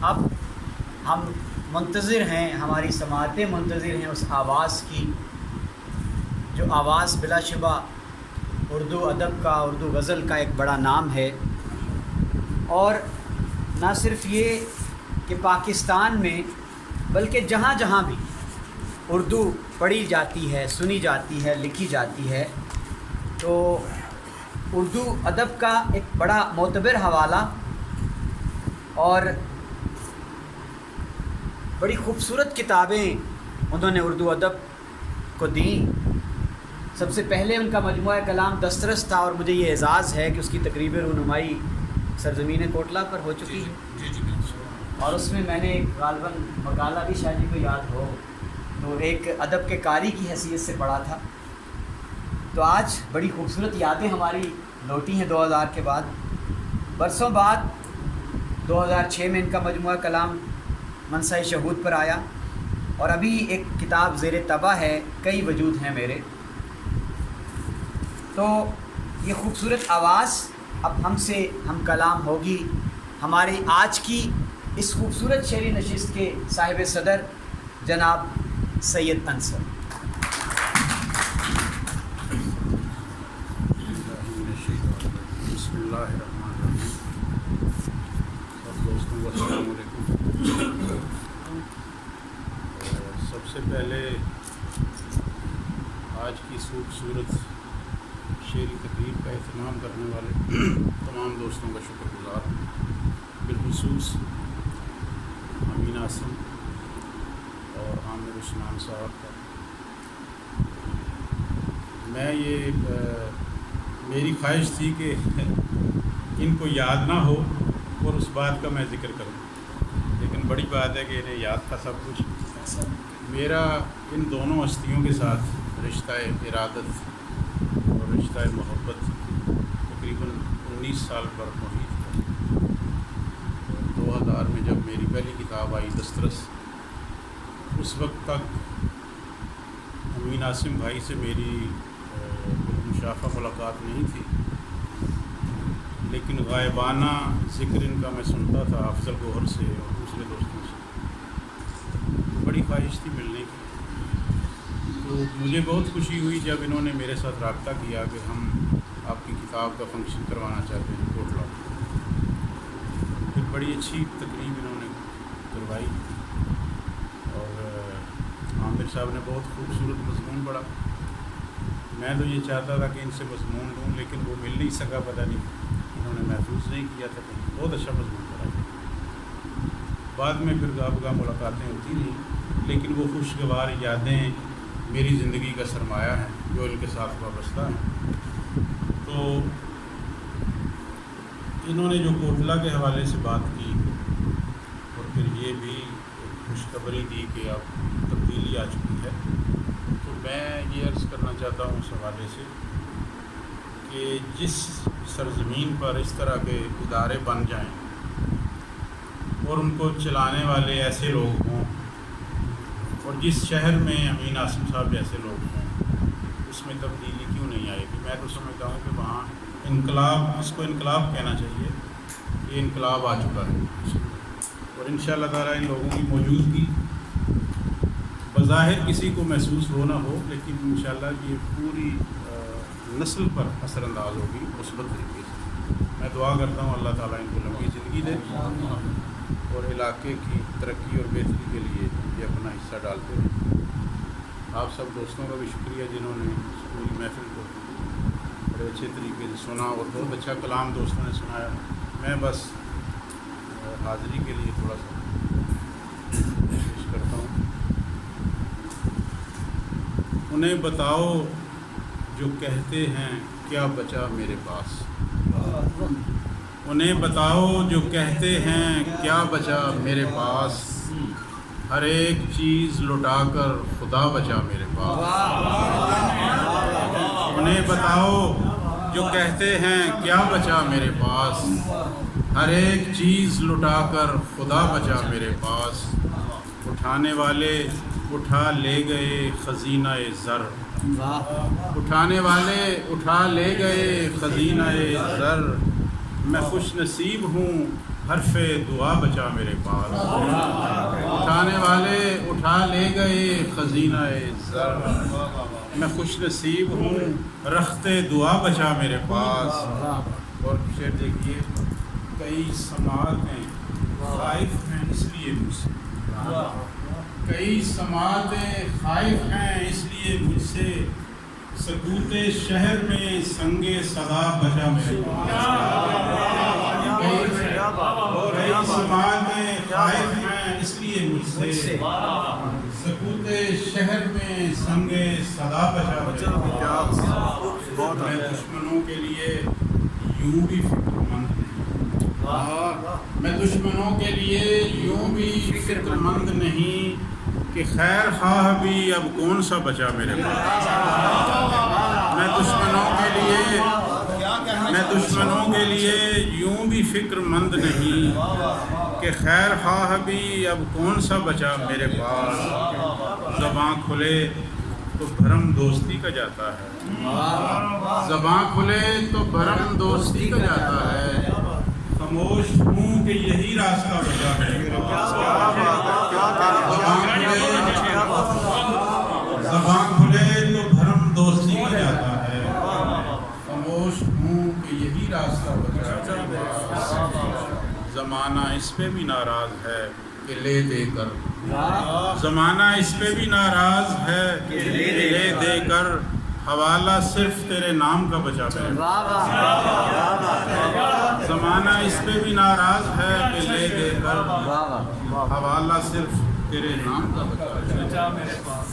اب ہم منتظر ہیں، ہماری سماعتیں منتظر ہیں اس آواز کی، جو آواز بلا شبہ اردو ادب کا، اردو غزل کا ایک بڑا نام ہے۔ اور نہ صرف یہ کہ پاکستان میں بلکہ جہاں جہاں بھی اردو پڑھی جاتی ہے، سنی جاتی ہے، لکھی جاتی ہے، تو اردو ادب کا ایک بڑا معتبر حوالہ اور بڑی خوبصورت کتابیں انہوں نے اردو ادب کو دیں۔ سب سے پہلے ان کا مجموعہ کلام دسترس تھا، اور مجھے یہ اعزاز ہے کہ اس کی تقریب رونمائی سرزمین کوٹلہ پر ہو چکی ہے، اور اس میں نے ایک غالباً مقالہ بھی شاید جی کو یاد ہو تو ایک ادب کے قاری کی حیثیت سے پڑھا تھا۔ تو آج بڑی خوبصورت یادیں ہماری لوٹی ہیں 2000 کے بعد، برسوں بعد 2006 میں ان کا مجموعہ کلام منصۂ شہود پر آیا، اور ابھی ایک کتاب زیر طبع ہے، کئی وجود ہیں میرے۔ تو یہ خوبصورت آواز اب ہم کلام ہوگی ہماری آج کی اس خوبصورت شعری نشست کے صاحب صدر جناب سید انصر۔ بسم اللہ الرحمن الرحیم۔ سب دوستوں کو السلام علیکم۔ سب سے پہلے آج کی خوبصورت شعری تقریب کا اہتمام کرنے والے تمام دوستوں کا شکر گزار، بالخصوص امین عاصم اور عامر عثمان صاحب کا۔ میری خواہش تھی کہ ان کو یاد نہ ہو اور اس بات کا میں ذکر کروں، لیکن بڑی بات ہے کہ انہیں یاد تھا سب کچھ۔ میرا ان دونوں ہستیوں کے ساتھ رشتہ ارادت اور رشتہ محبت تقریباً 19 سال پر محیط ہے۔ 2000 میں جب میری پہلی کتاب آئی دسترس، اس وقت تک امین عاصم بھائی سے میری مشافہ ملاقات نہیں تھی، لیکن غائبانہ ذکر ان کا میں سنتا تھا افضل گوہر سے اور دوسرے دوستوں سے۔ بڑی خواہش تھی ملنے کی، تو مجھے بہت خوشی ہوئی جب انہوں نے میرے ساتھ رابطہ کیا کہ ہم آپ کی کتاب کا فنکشن کروانا چاہتے ہیں کوٹلہ۔ پھر بڑی اچھی تقریب انہوں نے کروائی، اور عامر صاحب نے بہت خوبصورت مضمون پڑھا۔ میں تو یہ چاہتا تھا کہ ان سے مضمون لوں، لیکن وہ مل نہیں سکا، پتہ نہیں انہوں نے محفوظ نہیں کیا تھا۔ بہت اچھا مضمون پڑھا۔ بعد میں پھر گاہ بگاہ ملاقاتیں ہوتی رہیں، لیکن وہ خوشگوار یادیں میری زندگی کا سرمایہ ہیں جو ان کے ساتھ وابستہ ہیں۔ تو انہوں نے جو کوٹلہ کے حوالے سے بات کی، اور پھر یہ بھی خوشخبری دی کہ اب تبدیلی آ چکی ہے، تو میں یہ عرض کرنا چاہتا ہوں اس حوالے سے کہ جس سرزمین پر اس طرح کے ادارے بن جائیں اور ان کو چلانے والے ایسے لوگ ہوں، اور جس شہر میں امین عاصم صاحب جیسے لوگ ہوں، اس میں تبدیلی کیوں نہیں آئے گی؟ میں تو سمجھتا ہوں کہ وہاں انقلاب، اس کو انقلاب کہنا چاہیے، یہ انقلاب آ چکا ہے، اور انشاءاللہ تعالیٰ ان لوگوں کی موجودگی بظاہر کسی کو محسوس ہو نہ ہو، لیکن انشاءاللہ یہ پوری نسل پر اثر انداز ہوگی مثبت طریقے سے۔ میں دعا کرتا ہوں اللہ تعالیٰ ان کو لمبی زندگی دے اور علاقے کی ترقی اور بہتری کے لیے یہ اپنا حصہ ڈالتے ہیں۔ آپ سب دوستوں کا بھی شکریہ جنہوں نے اس پوری محفل کو بڑے اچھے طریقے سے سنا، اور بہت اچھا کلام دوستوں نے سنایا۔ میں بس حاضری کے لیے تھوڑا سا کوشش کرتا ہوں۔ انہیں بتاؤ جو کہتے ہیں کیا بچا میرے پاس، انہیں بتاؤ جو کہتے ہیں کیا بچا میرے پاس، ہر ایک چیز لٹا کر خدا بچا میرے پاس۔ انہیں بتاؤ جو کہتے ہیں کیا بچا میرے پاس، ہر ایک چیز لٹا کر خدا بچا میرے پاس۔ اٹھانے والے اٹھا لے گئے خزینہ زر، اٹھانے والے اٹھا لے گئے خزینہ زر، میں خوش نصیب ہوں حرف دعا بچا میرے پاس، اٹھانے والے اٹھا لے گئے خزینہ زر، میں خوش نصیب ہوں رخت دعا بچا میرے پاس۔ اور شعر دیکھیے، کئی سماعتیں خائف ہیں اس لیے مجھ سے، کئی سماعتیں خائف ہیں اس لیے مجھ سے، سکوت شہر میں سنگ صدا بچا میرے پاس۔ کئی سماعتیں خائف ہیں اس لیے مجھ سے، سکوت شہر میں سنگ صدا بچا میرے پاس۔ میں دشمنوں کے لیے یوں بھی فکر مند نہیں، میں دشمنوں کے لیے یوں بھی فکر مند نہیں کہ خیر خواہ بھی اب کون سا بچا میرے پاس۔ میں دشمنوں کے لیے یوں بھی فکر مند نہیں کہ خیر خواہ بھی اب کون سا بچا میرے پاس۔ زباں کھلے تو بھرم دوستی کا جاتا ہے، زباں کھلے تو بھرم دوستی کا جاتا ہے، خاموش ہوں کہ یہی راستہ بچا میرے پاس۔ زباں کھلے تو بھرم دوستی کا جاتا ہے، خاموش ہوں کہ یہی راستہ بچا میرے پاس۔ زمانہ اس پہ بھی ناراض ہے کہ لے دے کر، زمانہ اس پہ بھی ناراض ہے کہ لے دے کر، حوالہ صرف تیرے نام کا بچا میرے پاس۔ زمانہ اس پہ بھی ناراض ہے کہ لے دے کر، حوالہ صرف تیرے نام کا بچا میرے پاس۔